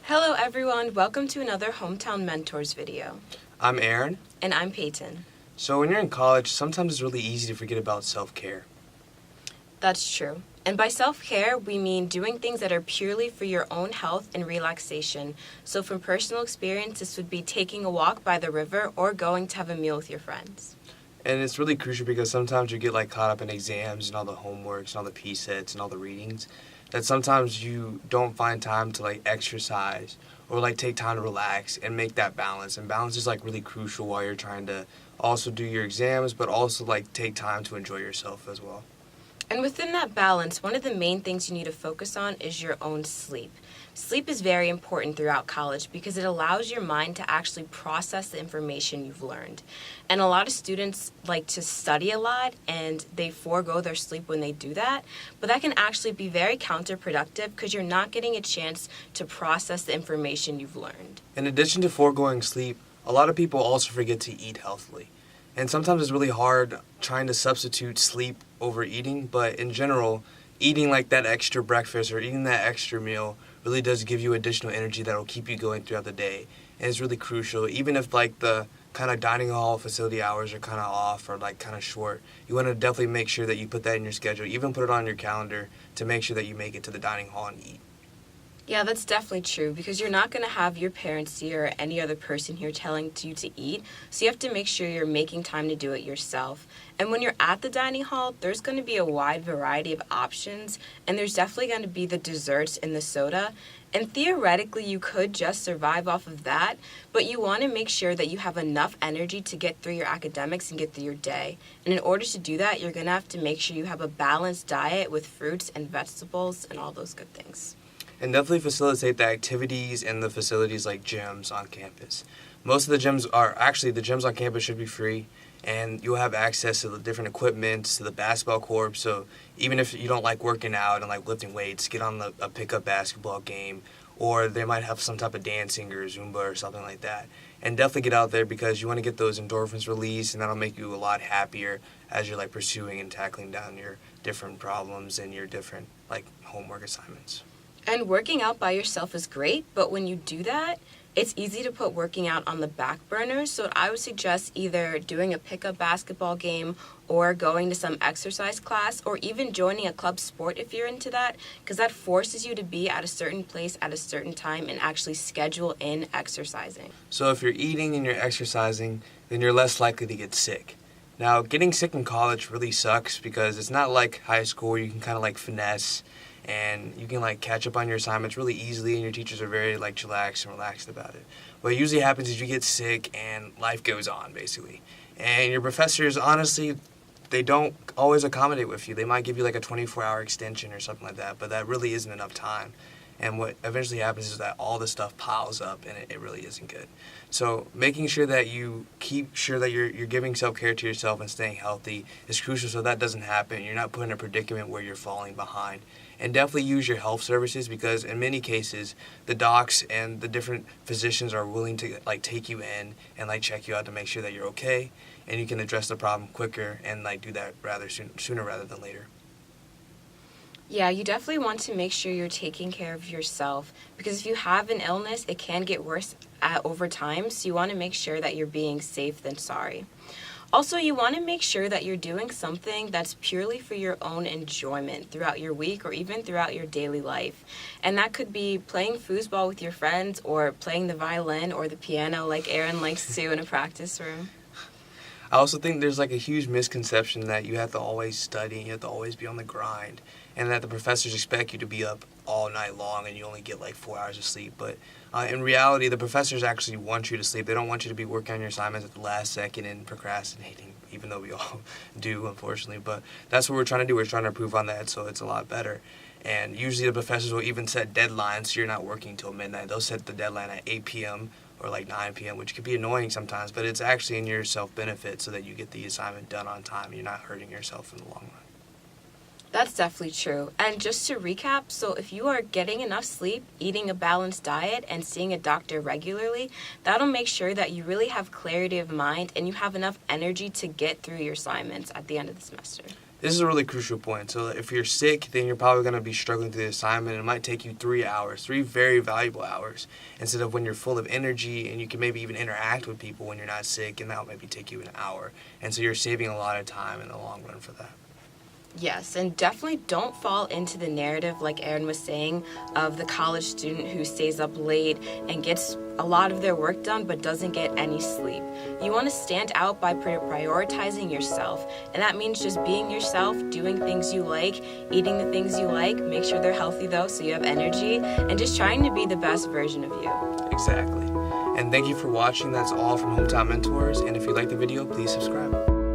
Hello everyone, welcome to another Hometown Mentors video. I'm Aaron. And I'm Peyton. So when you're in college, sometimes it's really easy to forget about self-care. That's true. And by self-care, we mean doing things that are purely for your own health and relaxation. So from personal experience, this would be taking a walk by the river or going to have a meal with your friends. And it's really crucial because sometimes you get caught up in exams and all the homeworks and all the P-sets and all the readings that sometimes you don't find time to exercise or take time to relax and make that balance. And balance is really crucial while you're trying to also do your exams, but also take time to enjoy yourself as well. And within that balance, one of the main things you need to focus on is your own sleep. Sleep is very important throughout college because it allows your mind to actually process the information you've learned. And a lot of students like to study a lot and they forego their sleep when they do that, but that can actually be very counterproductive because you're not getting a chance to process the information you've learned. In addition to foregoing sleep, a lot of people also forget to eat healthily. And sometimes it's really hard trying to substitute sleep over eating, but in general, eating that extra breakfast or eating that extra meal really does give you additional energy that will keep you going throughout the day. And it's really crucial, even if the kind of dining hall facility hours are kind of off or kind of short, you want to definitely make sure that you put that in your schedule, even put it on your calendar to make sure that you make it to the dining hall and eat. Yeah, that's definitely true because you're not going to have your parents here or any other person here telling you to eat. So you have to make sure you're making time to do it yourself. And when you're at the dining hall, there's going to be a wide variety of options, and there's definitely going to be the desserts and the soda. And theoretically, you could just survive off of that, but you want to make sure that you have enough energy to get through your academics and get through your day. And in order to do that, you're going to have to make sure you have a balanced diet with fruits and vegetables and all those good things. And definitely facilitate the activities and the facilities like gyms on campus. Most of the gyms on campus should be free, and you'll have access to the different equipment, to the basketball court. So even if you don't like working out and lifting weights, get on a pickup basketball game, or they might have some type of dancing or Zumba or something like that. And definitely get out there because you want to get those endorphins released, and that'll make you a lot happier as you're pursuing and tackling down your different problems and your different homework assignments. And working out by yourself is great, but when you do that, it's easy to put working out on the back burner. So I would suggest either doing a pickup basketball game or going to some exercise class or even joining a club sport if you're into that, because that forces you to be at a certain place at a certain time and actually schedule in exercising. So if you're eating and you're exercising, then you're less likely to get sick. Now, getting sick in college really sucks because it's not like high school where you can kind of finesse and you can catch up on your assignments really easily, and your teachers are very chillaxed and relaxed about it. What usually happens is you get sick and life goes on basically, and your professors honestly, they don't always accommodate with you. They might give you a 24-hour extension or something like that, but that really isn't enough time. And what eventually happens is that all the stuff piles up, and it really isn't good. So making sure that you keep sure that you're giving self-care to yourself and staying healthy is crucial so that doesn't happen. You're not put in a predicament where you're falling behind. And definitely use your health services because in many cases, the docs and the different physicians are willing to take you in and check you out to make sure that you're okay, and you can address the problem quicker and do that sooner rather than later. Yeah, you definitely want to make sure you're taking care of yourself because if you have an illness, it can get worse over time, so you want to make sure that you're being safe than sorry. Also, you want to make sure that you're doing something that's purely for your own enjoyment throughout your week or even throughout your daily life. And that could be playing foosball with your friends or playing the violin or the piano like Aaron likes to in a practice room. I also think there's a huge misconception that you have to always study and you have to always be on the grind, and that the professors expect you to be up all night long and you only get 4 hours of sleep. But in reality, the professors actually want you to sleep. They don't want you to be working on your assignments at the last second and procrastinating, even though we all do, unfortunately. But that's what we're trying to do. We're trying to improve on that so it's a lot better. And usually the professors will even set deadlines so you're not working till midnight. They'll set the deadline at 8 p.m. or 9 p.m., which can be annoying sometimes, but it's actually in your self-benefit so that you get the assignment done on time and you're not hurting yourself in the long run. That's definitely true. And just to recap, so if you are getting enough sleep, eating a balanced diet, and seeing a doctor regularly, that'll make sure that you really have clarity of mind and you have enough energy to get through your assignments at the end of the semester. This is a really crucial point. So if you're sick, then you're probably going to be struggling through the assignment. It might take you 3 hours, 3 very valuable hours, instead of when you're full of energy and you can maybe even interact with people when you're not sick, and that'll maybe take you an hour. And so you're saving a lot of time in the long run for that. Yes, and definitely don't fall into the narrative, like Aaron was saying, of the college student who stays up late and gets a lot of their work done but doesn't get any sleep. You want to stand out by prioritizing yourself, and that means just being yourself, doing things you like, eating the things you like, make sure they're healthy though so you have energy, and just trying to be the best version of you. Exactly. And thank you for watching. That's all from Hometown Mentors. And if you like the video, please subscribe.